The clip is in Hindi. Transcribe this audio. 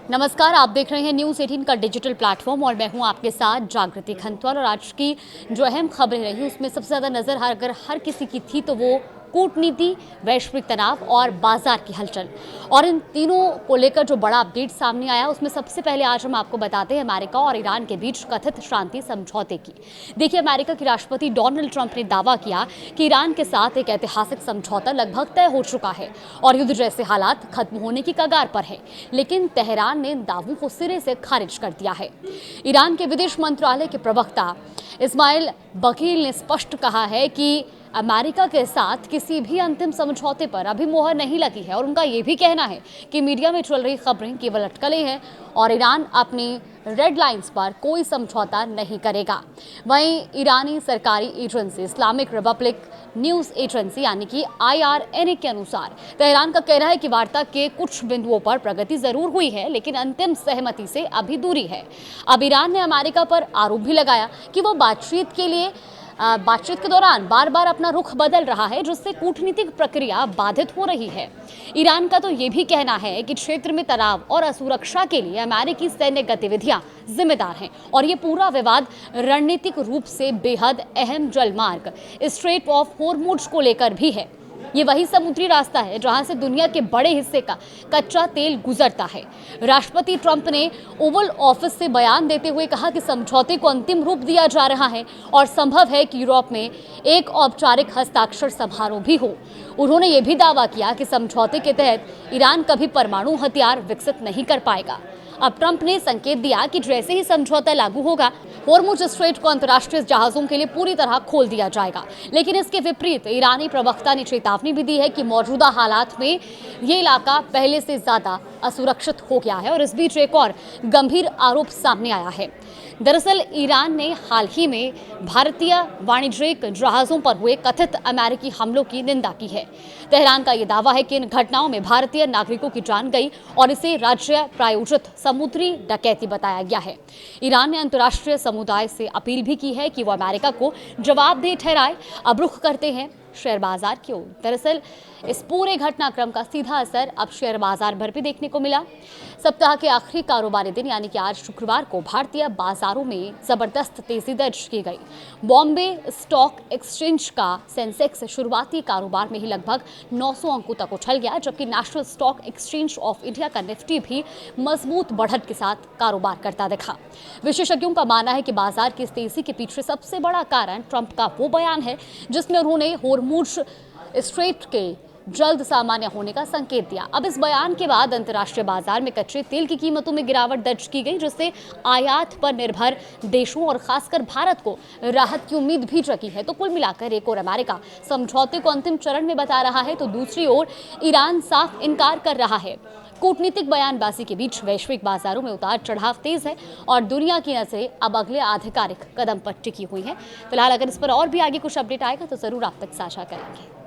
नमस्कार, आप देख रहे हैं न्यूज़ 18 का डिजिटल प्लेटफॉर्म और मैं हूं आपके साथ जागृति खंतवाल। और आज की जो अहम खबरें रही उसमें सबसे ज़्यादा नज़र अगर हर किसी की थी तो वो कूटनीति, वैश्विक तनाव और बाजार की हलचल। और इन तीनों को लेकर जो बड़ा अपडेट सामने आया उसमें सबसे पहले आज हम आपको बताते हैं अमेरिका और ईरान के बीच कथित शांति समझौते की। देखिए, अमेरिका के राष्ट्रपति डोनाल्ड ट्रंप ने दावा किया कि ईरान के साथ एक ऐतिहासिक समझौता लगभग तय हो चुका है और युद्ध जैसे हालात खत्म होने की कगार पर है। लेकिन तेहरान ने इन दावों को सिरे से खारिज कर दिया है। ईरान के विदेश मंत्रालय के प्रवक्ता इस्माइल बकील ने स्पष्ट कहा है कि अमेरिका के साथ किसी भी अंतिम समझौते पर अभी मोहर नहीं लगी है और उनका ये भी कहना है कि मीडिया में चल रही खबरें केवल अटकलें हैं और ईरान अपनी रेड लाइंस पर कोई समझौता नहीं करेगा। वहीं ईरानी सरकारी agency Islamic Republic news agency यानी कि IRNA के अनुसार तेहरान का कहना है कि वार्ता के कुछ बिंदुओं पर प्रगति जरूर हुई है लेकिन अंतिम सहमति से अभी दूरी है। अब ईरान ने अमेरिका पर आरोप भी लगाया कि वो बातचीत के दौरान बार बार अपना रुख बदल रहा है जिससे कूटनीतिक प्रक्रिया बाधित हो रही है। ईरान का तो ये भी कहना है कि क्षेत्र में तनाव और असुरक्षा के लिए अमेरिकी सैन्य गतिविधियां जिम्मेदार हैं और ये पूरा विवाद रणनीतिक रूप से बेहद अहम जलमार्ग स्ट्रेट ऑफ हॉर्मुज़ को लेकर भी है। ये वही समुद्री रास्ता है जहां से दुनिया के बड़े हिस्से का कच्चा तेल गुजरता है। राष्ट्रपति ट्रंप ने ओवल ऑफिस से बयान देते हुए कहा कि समझौते को अंतिम रूप दिया जा रहा है और संभव है कि यूरोप में एक औपचारिक हस्ताक्षर समारोह भी हो। उन्होंने ये भी दावा किया कि समझौते के तहत ईरान कभी परमाणु हथियार विकसित नहीं कर पाएगा। अब ट्रंप ने संकेत दिया कि जैसे ही समझौता लागू होगा हॉर्मुज़ स्ट्रेट को अंतर्राष्ट्रीय जहाजों के लिए पूरी तरह खोल दिया जाएगा। लेकिन इसके विपरीत ईरानी प्रवक्ता ने चेतावनी भी दी है कि मौजूदा हालात में ये इलाका पहले से ज्यादा असुरक्षित हो गया है। और इस बीच एक और गंभीर आरोप सामने आया है। दरअसल ईरान ने हाल ही में भारतीय वाणिज्यिक जहाजों पर हुए कथित अमेरिकी हमलों की निंदा की है। तेहरान का ये दावा है कि इन घटनाओं में भारतीय नागरिकों की जान गई और इसे राज्य प्रायोजित समुद्री डकैती बताया गया है। ईरान ने अंतर्राष्ट्रीय समुदाय से अपील भी की है कि वो अमेरिका को जवाबदेह ठहराए। अब रुख करते हैं शेयर बाजार की ओर। दरअसल इस पूरे घटनाक्रम का सीधा असर अब शेयर बाजार पर भी देखने को मिला। सप्ताह के आखिरी कारोबारी दिन यानी कि आज शुक्रवार को भारतीय बाजारों में जबरदस्त तेजी दर्ज की गई। बॉम्बे स्टॉक एक्सचेंज का सेंसेक्स शुरुआती कारोबार में ही लगभग 900 अंकों तक उछल गया, जबकि national stock exchange of India का निफ्टी भी मजबूत बढ़त के साथ कारोबार करता दिखा। विशेषज्ञों का मानना है कि बाजार की इस तेजी के पीछे सबसे बड़ा कारण ट्रंप का वो बयान है जिसमें उन्होंने हॉर्मुज़ स्ट्रेट के जल्द सामान्य होने का संकेत दिया। अब इस बयान के बाद अंतर्राष्ट्रीय बाजार में कच्चे तेल की कीमतों में गिरावट दर्ज की गई, जिससे आयात पर निर्भर देशों और खासकर भारत को राहत की उम्मीद भी जगी है। तो कुल मिलाकर एक और अमेरिका समझौते को अंतिम चरण में बता रहा है तो दूसरी ओर ईरान साफ इनकार कर रहा है। कूटनीतिक बयानबाजी के बीच वैश्विक बाजारों में उतार चढ़ाव तेज है और दुनिया की नजरें अब अगले आधिकारिक कदम पर टिकी हुई है। फिलहाल अगर इस पर और भी आगे कुछ अपडेट आएगा तो जरूर आप तक साझा करेंगे।